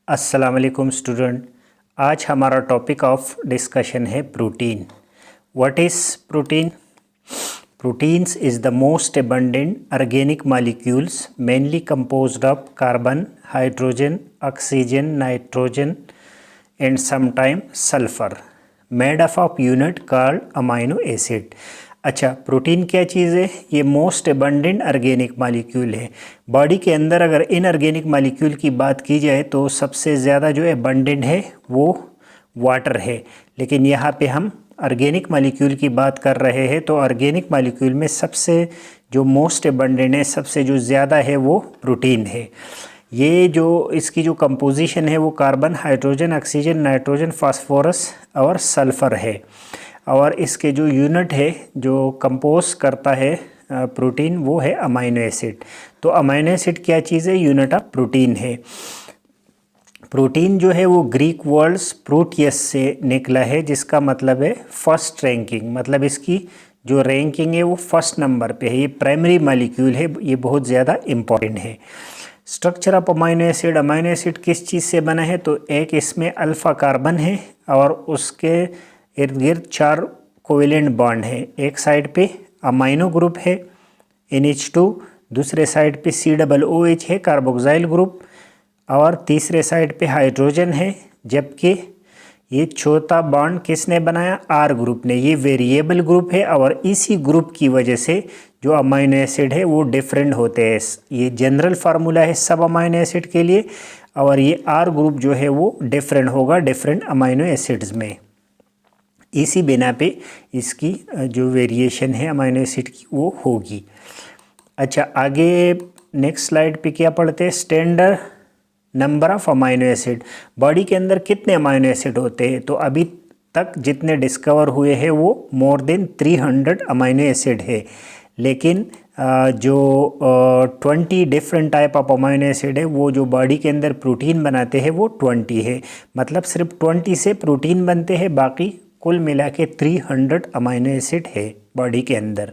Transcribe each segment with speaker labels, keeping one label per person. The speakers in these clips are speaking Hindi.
Speaker 1: अस्सलाम वालेकुम स्टूडेंट। आज हमारा टॉपिक ऑफ डिस्कशन है protein. What is protein? Proteins is the most abundant organic molecules mainly composed of carbon, hydrogen, oxygen, nitrogen and sometimes sulfur made up of unit called amino acid। अच्छा, प्रोटीन क्या चीज़ है? ये मोस्ट एबंडेंट ऑर्गेनिक मॉलिक्यूल है। बॉडी के अंदर अगर इनऑर्गेनिक मॉलिक्यूल की बात की जाए तो सबसे ज़्यादा जो एबंडेंट है वो वाटर है, लेकिन यहाँ पे हम ऑर्गेनिक मॉलिक्यूल की बात कर रहे हैं। तो ऑर्गेनिक मॉलिक्यूल में सबसे जो मोस्ट एबंडेंट है, सबसे जो ज़्यादा है वो प्रोटीन है। ये जो इसकी जो कंपोजिशन है वो carbon, hydrogen, oxygen, nitrogen, phosphorus और सल्फ़र है। और इसके जो यूनिट है जो कंपोज करता है प्रोटीन वो है अमीनो एसिड। तो अमीनो एसिड क्या चीज़ है? यूनिट ऑफ प्रोटीन है। प्रोटीन जो है वो ग्रीक वर्ड्स प्रोटियस से निकला है, जिसका मतलब है फर्स्ट रैंकिंग। मतलब इसकी जो रैंकिंग है वो फर्स्ट नंबर पे है। ये प्राइमरी मॉलिक्यूल है, ये बहुत ज़्यादा इम्पॉर्टेंट है। Structure of amino acid, amino acid किस चीज़ से बना है? तो एक इसमें अल्फ़ा कार्बन है और उसके इर्द गिर्द 4 कोवेलेंट बॉन्ड है। एक साइड पे अमाइनो ग्रुप है NH2, दूसरे साइड पे COOH है कार्बोक्सिल ग्रुप, और तीसरे साइड पे हाइड्रोजन है। जबकि ये चौथा बॉन्ड किसने बनाया? R ग्रुप ने। ये वेरिएबल ग्रुप है और इसी ग्रुप की वजह से जो अमीनो एसिड है वो डिफरेंट होते हैं। ये जनरल फार्मूला है सब अमीनो एसिड के लिए, और ये R ग्रुप जो है वो डिफरेंट होगा डिफरेंट अमीनो एसिड्स में। इसी बिना पे इसकी जो वेरिएशन है अमीनो एसिड की वो होगी। अच्छा, आगे नेक्स्ट स्लाइड पे क्या पढ़ते हैं? Standard number of amino acid. Body के अंदर कितने अमीनो एसिड होते हैं? तो अभी तक जितने डिस्कवर हुए हैं वो मोर देन 300 अमीनो एसिड है, लेकिन जो 20 different type of amino acid है वो जो बॉडी के अंदर प्रोटीन बनाते हैं वो 20 है। मतलब सिर्फ 20 से प्रोटीन बनते हैं, बाकी कुल मिला के 300 अमीनो एसिड है बॉडी के अंदर।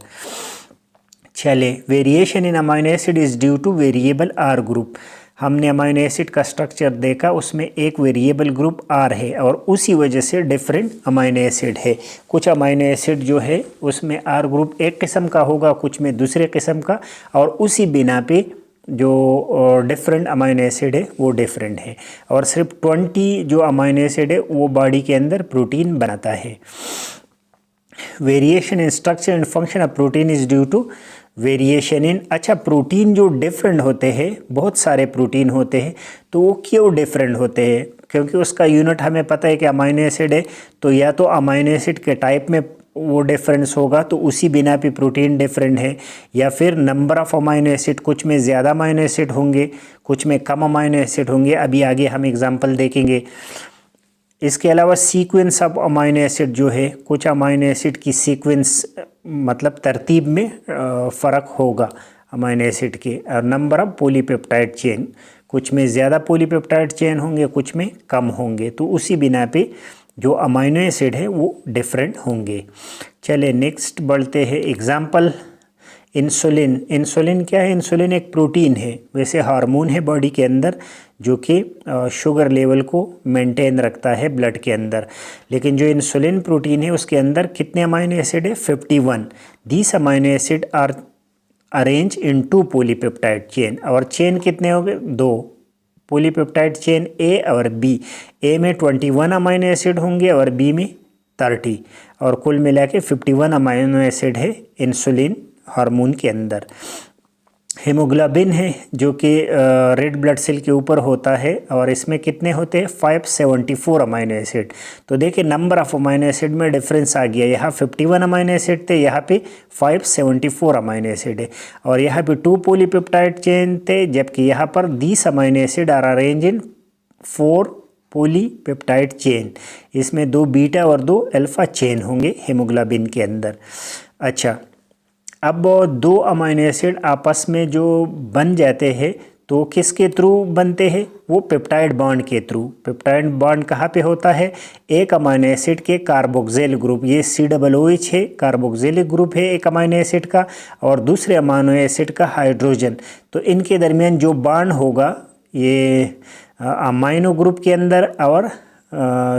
Speaker 1: चले, variation in amino acid is due two variable R group. हमने अमीनो एसिड का स्ट्रक्चर देखा, उसमें एक वेरिएबल ग्रुप R है और उसी वजह से डिफरेंट अमीनो एसिड है। कुछ अमीनो एसिड जो है उसमें R ग्रुप एक किस्म का होगा, कुछ में दूसरे किस्म का, और उसी बिना पे जो डिफरेंट अमीनो एसिड है वो डिफरेंट है। और सिर्फ 20 जो अमीनो एसिड है वो बॉडी के अंदर प्रोटीन बनाता है। Variation in structure and function of protein is due to variation in. अच्छा, प्रोटीन जो डिफरेंट होते हैं, बहुत सारे प्रोटीन होते हैं, तो वो क्यों डिफरेंट होते हैं? क्योंकि उसका यूनिट हमें पता है कि अमीनो एसिड है, तो या तो अमीनो एसिड के टाइप में वो डिफरेंस होगा तो उसी बिना पे प्रोटीन डिफरेंट है, या फिर नंबर ऑफ अमीनो एसिड, कुछ में ज़्यादा अमीनो एसिड होंगे, कुछ में कम अमीनो एसिड होंगे। अभी आगे हम एग्जांपल देखेंगे। इसके अलावा सीक्वेंस ऑफ अमीनो एसिड जो है, कुछ अमीनो एसिड की सीक्वेंस मतलब तरतीब में फ़र्क होगा अमीनो एसिड के। और नंबर ऑफ पॉलीपेप्टाइड चेन, कुछ में ज़्यादा पॉलीपेप्टाइड चेन होंगे, कुछ में कम होंगे, तो उसी बिना पे जो अमीनो एसिड है वो डिफरेंट होंगे। चले नेक्स्ट बढ़ते हैं। Example, insulin. इंसुलिन क्या है? इंसुलिन एक प्रोटीन है, वैसे हार्मोन है बॉडी के अंदर जो कि शुगर लेवल को मेंटेन रखता है ब्लड के अंदर। लेकिन जो इंसुलिन प्रोटीन है उसके अंदर कितने अमीनो एसिड है? 51। These amino acid are arrange in 2 polypeptide chain. और चेन कितने हो गए? 2 पॉलीपेप्टाइड चेन A और B। A में 21 अमीनो एसिड होंगे और B में 30, और कुल मिला के 51 अमीनो एसिड है इंसुलिन हार्मोन के अंदर। हेमोग्लोबिन है जो कि रेड ब्लड सेल के ऊपर होता है, और इसमें कितने होते हैं? 574 अमीनो एसिड। तो देखिए नंबर ऑफ अमीनो एसिड में डिफरेंस आ गया। यहाँ 51 अमीनो एसिड थे, यहाँ पे 574 अमीनो एसिड है, और यहाँ पे 2 पॉलीपेप्टाइड चेन थे, जबकि यहाँ पर 20 amino acid are arrange in 4 polypeptide chain. इसमें 2 बीटा और 2 अल्फा चेन होंगे हेमोग्लोबिन के अंदर। अच्छा, अब 2 अमीनो एसिड आपस में जो बन जाते हैं तो किसके थ्रू बनते हैं? वो पेप्टाइड बॉन्ड के थ्रू। पेप्टाइड बॉन्ड कहाँ पे होता है? एक अमीनो एसिड के कार्बोक्सिल ग्रुप, ये COOH है, कार्बोक्सिल ग्रुप है एक अमीनो एसिड का, और दूसरे अमीनो एसिड का हाइड्रोजन। तो इनके दरमियान जो बॉन्ड होगा ये अमाइनो ग्रुप के अंदर और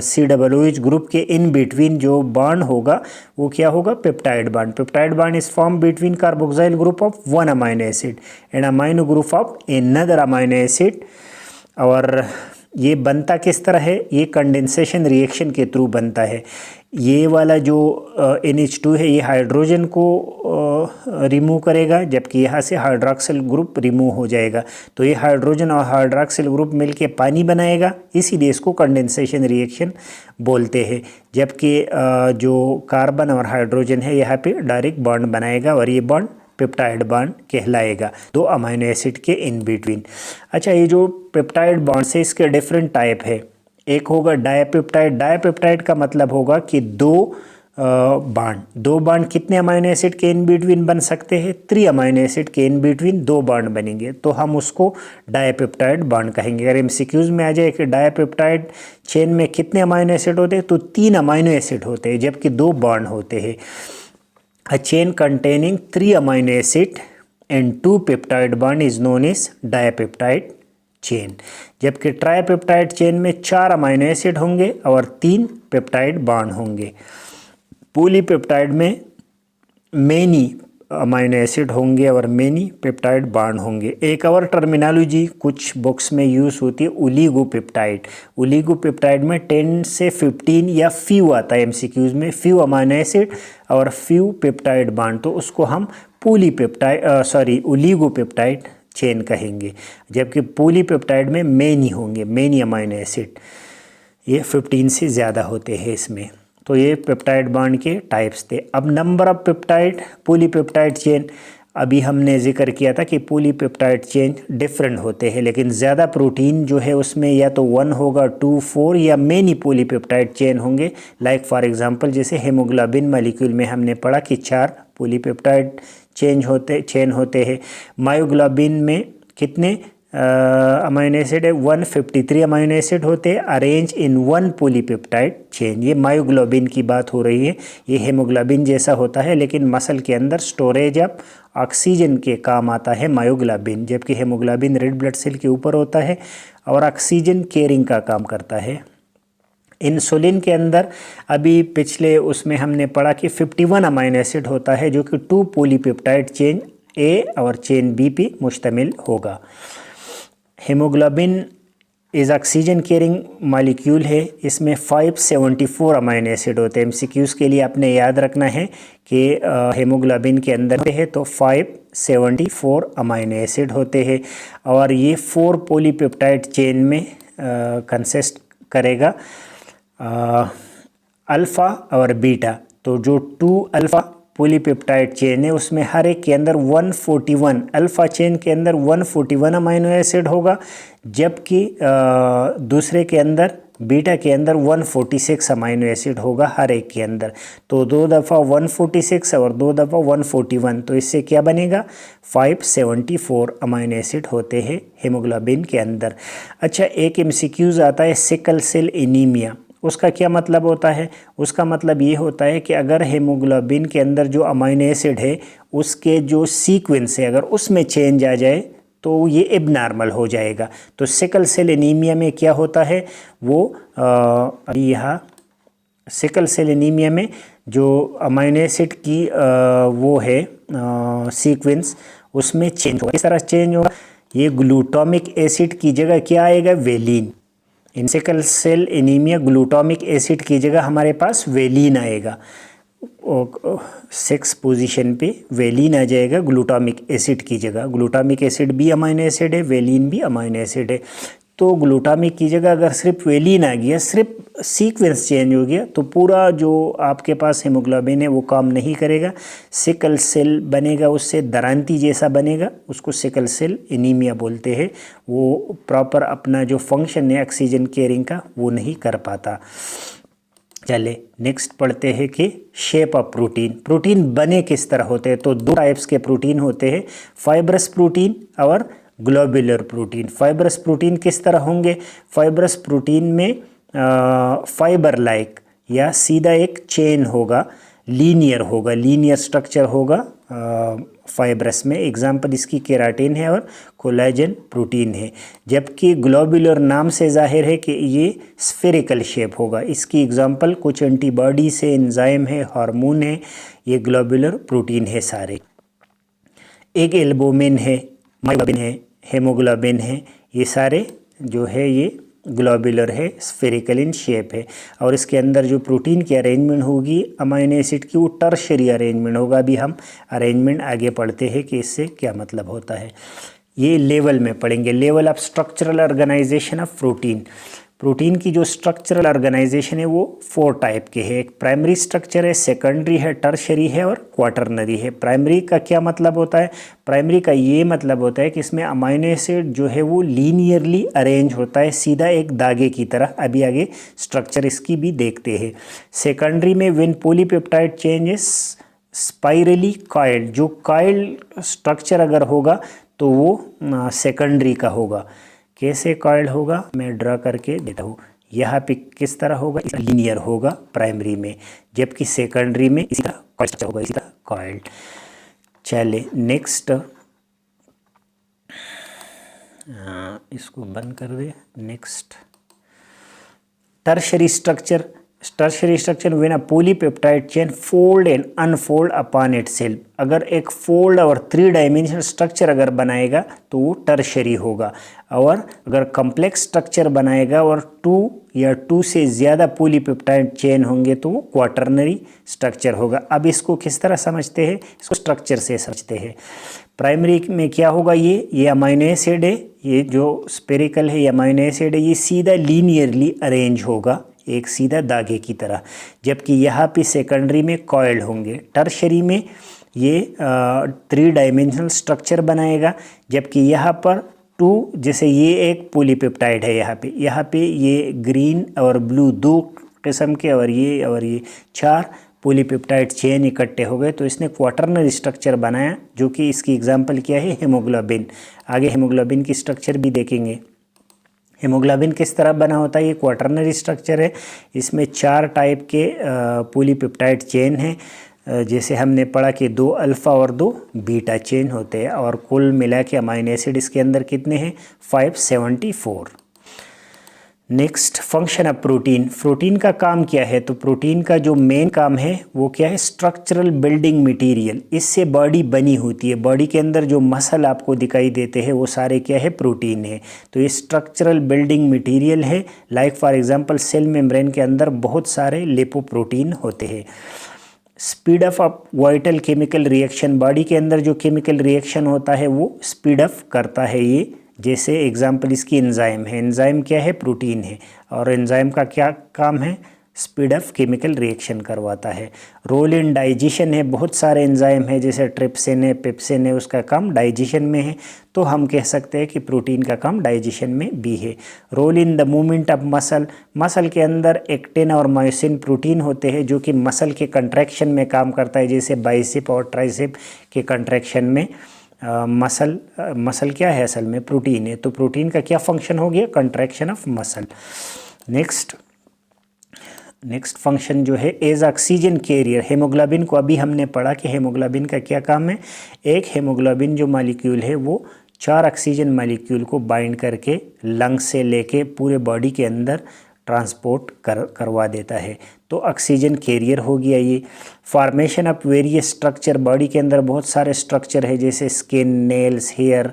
Speaker 1: COOH ग्रुप के इन बिटवीन जो बॉन्ड होगा वो क्या होगा, peptide bond. Peptide bond is form between carboxyl group of one amino acid and amino group of another amino acid. और ये बनता किस तरह है, ये कंडेंसेशन रिएक्शन के थ्रू बनता है। ये वाला जो NH2 है ये हाइड्रोजन को रिमूव करेगा, जबकि यहाँ से हाइड्रॉक्सिल ग्रुप रिमूव हो जाएगा। तो ये हाइड्रोजन और हाइड्रॉक्सिल ग्रुप मिलके पानी बनाएगा, इसीलिए इसको कंडेंसेशन रिएक्शन बोलते हैं। जबकि जो कार्बन और हाइड्रोजन है यहाँ पे डायरेक्ट बॉन्ड बनाएगा और ये बॉन्ड पेप्टाइड बॉन्ड कहलाएगा, दो अमाइनो एसिड के इन बिटवीन। अच्छा, ये जो पेप्टाइड बॉन्ड से इसके डिफरेंट टाइप है। एक होगा डायपेप्टाइड। डायपेप्टाइड का मतलब होगा कि दो बॉन्ड कितने अमाइनो एसिड के इन बिटवीन बन सकते हैं, 3 अमाइनो एसिड के इन बिटवीन 2 बॉन्ड बनेंगे, तो हम उसको डायपेप्टाइड बॉन्ड कहेंगे। अगर MCQs में आ जाए कि डायपेप्टाइड चेन में कितने अमाइनो एसिड होते हैं, तो 3 अमाइनो एसिड होते हैं, जबकि 2 बॉन्ड होते हैं। A chain containing 3 amino acid and 2 peptide bond is known as dipeptide chain। जबकि ट्राइपेप्टाइड चेन में 4 अमाइनो एसिड होंगे और 3 पेप्टाइड बॉन्ड होंगे। पॉलीपेप्टाइड में मेनी अमाइनो एसिड होंगे और मेनी पेप्टाइड बॉन्ड होंगे। एक और टर्मिनोलॉजी कुछ बुक्स में यूज़ होती है, ओलिगोपेप्टाइड। ओलिगोपेप्टाइड में 10 से 15 या फ्यू आता है MCQs में, फ्यू अमाइनो एसिड और फ्यू पेप्टाइड बॉन्ड, तो उसको हम ओलिगोपेप्टाइड चेन कहेंगे। जबकि पॉलीपेप्टाइड में मेनी होंगे, मेनी अमाइनो एसिड, ये 15 से ज़्यादा होते हैं इसमें। तो ये पेप्टाइड बॉन्ड के टाइप्स थे। अब number of peptide polypeptide chain, अभी हमने जिक्र किया था कि पॉलीपेप्टाइड चेन डिफरेंट होते हैं, लेकिन ज़्यादा प्रोटीन जो है उसमें या तो 1 होगा, 2, 4 या मेनी पॉलीपेप्टाइड चेन होंगे। लाइक फॉर एग्जांपल जैसे हेमोग्लोबिन मॉलिक्यूल में हमने पढ़ा कि 4 पॉलीपेप्टाइड चेन होते हैं। मायोग्लोबिन में कितने अमाइनो एसिड है, 153 अमाइनो एसिड होते हैं अरेंज इन 1 पॉलीपेप्टाइड चेन। ये मायोग्लोबिन की बात हो रही है। ये हेमोग्लोबिन जैसा होता है, लेकिन मसल के अंदर स्टोरेज ऑफ ऑक्सीजन के काम आता है मायोग्लोबिन, जबकि हेमोग्लोबिन रेड ब्लड सेल के ऊपर होता है और ऑक्सीजन कैरिंग का काम करता है। इंसुलिन के अंदर अभी पिछले उसमें हमने पढ़ा कि 51 अमाइनो एसिड होता है, जो कि 2 पॉलीपेप्टाइड चेन A और चेन B पे मुश्तमिल होगा। Haemoglobin is oxygen carrying molecule है, इसमें 574 अमाइनो एसिड होते हैं। MCQs के लिए आपने याद रखना है कि हेमोग्लोबिन के अंदर है तो 574 अमाइनो एसिड होते हैं और ये 4 पॉलीपेप्टाइड चेन में कंसिस्ट करेगा, अल्फ़ा और बीटा। तो जो 2 अल्फ़ा पॉलीपेप्टाइड चेन है उसमें हर एक के अंदर 141, अल्फ़ा चेन के अंदर 141 अमाइनो एसिड होगा, जबकि दूसरे के अंदर बीटा के अंदर 146 अमाइनो एसिड होगा हर एक के अंदर। तो 2 दफ़ा 146 और 2 दफ़ा 141, तो इससे क्या बनेगा, 574 अमाइनो एसिड होते हैं हेमोग्लोबिन के अंदर। अच्छा, एक MCQs आता है सिकल सेल एनीमिया। उसका क्या मतलब होता है, उसका मतलब ये होता है कि अगर हेमोग्लोबिन के अंदर जो अमाइनो एसिड है उसके जो सीक्वेंस है अगर उसमें चेंज आ जाए तो ये एबनॉर्मल हो जाएगा। तो सिकल सेल एनीमिया में क्या होता है, वो यहाँ सिकल सेल एनीमिया में जो अमाइनो एसिड की वो है सीक्वेंस उसमें चेंज होगा। किस तरह चेंज होगा, ये ग्लूटामिक एसिड की जगह क्या आएगा, valine. In sickle cell anaemia glutamic acid की जगह हमारे पास वेलिन आएगा, 6 पोजीशन पे वेलिन आ जाएगा ग्लूटामिक एसिड की जगह। ग्लूटामिक एसिड भी अमाइनो एसिड है, वेलिन भी अमाइनो एसिड है। तो ग्लूटामिक की जगह अगर सिर्फ वेलिन आ गया, सिर्फ सीक्वेंस चेंज हो गया, तो पूरा जो आपके पास हेमोग्लोबिन है वो काम नहीं करेगा, सिकल सेल बनेगा, उससे दरांती जैसा बनेगा, उसको सिकल सेल एनीमिया बोलते हैं। वो प्रॉपर अपना जो फंक्शन है ऑक्सीजन कैरिंग का वो नहीं कर पाता। चले नेक्स्ट पढ़ते हैं कि शेप ऑफ प्रोटीन। प्रोटीन बने किस तरह होते हैं, तो 2 टाइप्स के प्रोटीन होते हैं, फाइब्रस प्रोटीन और ग्लोबुलर प्रोटीन। फाइब्रस प्रोटीन किस तरह होंगे, फाइब्रस प्रोटीन में फाइबर लाइक या सीधा एक चेन होगा, लीनियर होगा, लीनियर स्ट्रक्चर होगा फाइब्रस में। एग्जाम्पल इसकी केराटिन है और कोलेजन प्रोटीन है। जबकि ग्लोबुलर नाम से जाहिर है कि ये स्फेरिकल शेप होगा। इसकी एग्जाम्पल कुछ एंटीबॉडी से, एंजाइम है, हार्मोन है, ये ग्लोबुलर प्रोटीन है सारे। एक एल्बुमिन है, मायोग्लोबिन है, हेमोग्लोबिन है, ये सारे जो है ये ग्लोबुलर है, स्फेरिकल इन शेप है। और इसके अंदर जो प्रोटीन की अरेंजमेंट होगी अमीनो एसिड की, वो टर्शरी अरेंजमेंट होगा। अभी हम अरेंजमेंट आगे पढ़ते हैं कि इससे क्या मतलब होता है। ये लेवल में पढ़ेंगे, level of structural organisation of protein. Protein की जो स्ट्रक्चरल ऑर्गेनाइजेशन है वो 4 टाइप के है। एक प्राइमरी स्ट्रक्चर है, सेकेंडरी है, टर्शरी है और क्वाटरनरी है। प्राइमरी का क्या मतलब होता है? प्राइमरी का ये मतलब होता है कि इसमें अमीनो एसिड जो है वो लीनियरली अरेंज होता है, सीधा एक धागे की तरह। अभी आगे स्ट्रक्चर इसकी भी देखते हैं। सेकेंडरी में when polypeptide chain is spirally coiled, जो कॉइल्ड स्ट्रक्चर अगर होगा तो वो सेकेंडरी का होगा। कैसे कॉइल्ड होगा मैं ड्रा करके देता हूँ। यहाँ पे किस तरह होगा? लीनियर होगा प्राइमरी में, जबकि सेकेंडरी में इसी तरह कॉइल्ड होगा, इसी तरह कॉइल्ड। चले नेक्स्ट, इसको बंद कर दे। Next tertiary structure. Tertiary structure when a polypeptide chain fold and unfold upon itself. अगर एक फोल्ड और 3 डायमेंशनल स्ट्रक्चर अगर बनाएगा तो वो टर्शरी होगा। और अगर कॉम्प्लेक्स स्ट्रक्चर बनाएगा और 2 या 2 से ज़्यादा पॉलीपेप्टाइड चेन होंगे तो वो क्वाटरनरी स्ट्रक्चर होगा। अब इसको किस तरह समझते हैं? इसको स्ट्रक्चर से समझते हैं। प्राइमरी में क्या होगा? ये अमीनो एसिड है, ये जो स्पेरिकल है ये अमीनो एसिड है, ये सीधा लीनियरली अरेंज होगा एक सीधा धागे की तरह। जबकि यहाँ पे सेकेंडरी में कॉइल्ड होंगे। टर्शरी में ये 3 डायमेंशनल स्ट्रक्चर बनाएगा। जबकि यहाँ पर 2, जैसे ये एक पॉलीपेप्टाइड है, यहाँ पे ये ग्रीन और ब्लू 2 किस्म के, और ये 4 पॉलीपेप्टाइड चेन इकट्ठे हो गए तो इसने क्वाटरनरी स्ट्रक्चर बनाया, जो कि इसकी एग्जाम्पल क्या है? हेमोग्लोबिन। आगे हेमोग्लोबिन की स्ट्रक्चर भी देखेंगे। हेमोग्लोबिन किस तरह बना होता है? ये क्वाटरनरी स्ट्रक्चर है। इसमें 4 टाइप के पॉलीपेप्टाइड चेन हैं। जैसे हमने पढ़ा कि 2 अल्फ़ा और 2 बीटा चेन होते हैं। और कुल मिला के अमीनो एसिड इसके अंदर कितने हैं? 574। Next function of protein. Protein का काम क्या है? तो प्रोटीन का जो मेन काम है वो क्या है? Structural building material. इससे बॉडी बनी होती है। बॉडी के अंदर जो मसल आपको दिखाई देते हैं वो सारे क्या है? प्रोटीन है। तो ये स्ट्रक्चरल बिल्डिंग मटेरियल है। Like for example cell membrane के अंदर बहुत सारे लिपोप्रोटीन होते हैं। Speed up vital chemical reaction. Body के अंदर जो केमिकल रिएक्शन होता है वो स्पीड अप करता है ये। जैसे एग्जाम्पल इसकी एंजाइम है। एंजाइम क्या है? प्रोटीन है। और एंजाइम का क्या काम है? स्पीड अप केमिकल रिएक्शन करवाता है। रोल इन डाइजेशन है। बहुत सारे एंजाइम है, जैसे ट्रिप्सिन है, पेप्सिन है, उसका काम डाइजेशन में है। तो हम कह सकते हैं कि प्रोटीन का काम डाइजेशन में भी है। Role in the movement of muscle. Muscle के अंदर एक्टिन और मायोसिन प्रोटीन होते हैं जो कि मसल के कंट्रैक्शन में काम करता है। जैसे बाइसेप और ट्राइसेप के कंट्रैक्शन में मसल क्या है? असल में प्रोटीन है। तो प्रोटीन का क्या फंक्शन हो गया? Contraction of muscle. Next function जो है एज ऑक्सीजन कैरियर। हेमोग्लोबिन को अभी हमने पढ़ा कि हेमोग्लोबिन का क्या काम है। एक हेमोग्लोबिन जो मॉलिक्यूल है वो 4 ऑक्सीजन मॉलिक्यूल को बाइंड करके लंग से लेके पूरे बॉडी के अंदर ट्रांसपोर्ट करवा देता है। तो ऑक्सीजन कैरियर हो गया ये। Formation of various structure. Body के अंदर बहुत सारे स्ट्रक्चर है, जैसे स्किन, नेल्स, हेयर,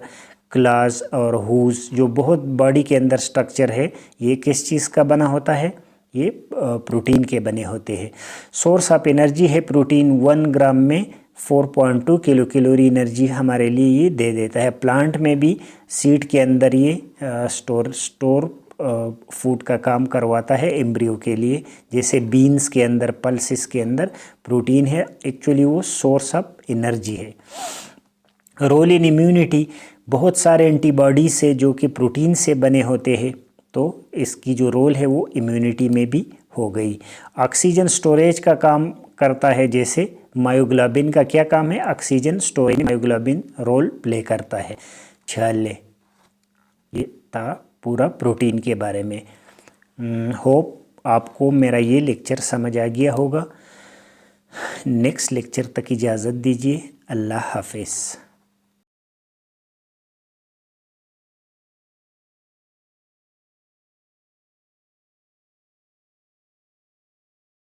Speaker 1: क्लॉज और हूज, जो बहुत बॉडी के अंदर स्ट्रक्चर है। ये किस चीज़ का बना होता है? ये प्रोटीन के बने होते हैं। सोर्स ऑफ एनर्जी है प्रोटीन। 1 ग्राम में 4.2 किलो कैलोरी एनर्जी हमारे लिए ये दे देता है। प्लांट में भी सीड के अंदर ये स्टोर फूड का काम करवाता है एम्ब्रियो के लिए। जैसे बीन्स के अंदर, पल्सेस के अंदर प्रोटीन है। एक्चुअली वो सोर्स ऑफ एनर्जी है। Role in immunity. बहुत सारे एंटीबॉडीज है जो कि प्रोटीन से बने होते हैं। तो इसकी जो रोल है वो इम्यूनिटी में भी हो गई। ऑक्सीजन स्टोरेज का काम करता है। जैसे मायोग्लोबिन का क्या काम है? ऑक्सीजन स्टोरेज में मायोग्लोबिन रोल प्ले करता है। चले, ये था पूरा प्रोटीन के बारे में। होप आपको मेरा ये लेक्चर समझ आ गया होगा। नेक्स्ट लेक्चर तक इजाज़त दीजिए। अल्लाह हाफिज़।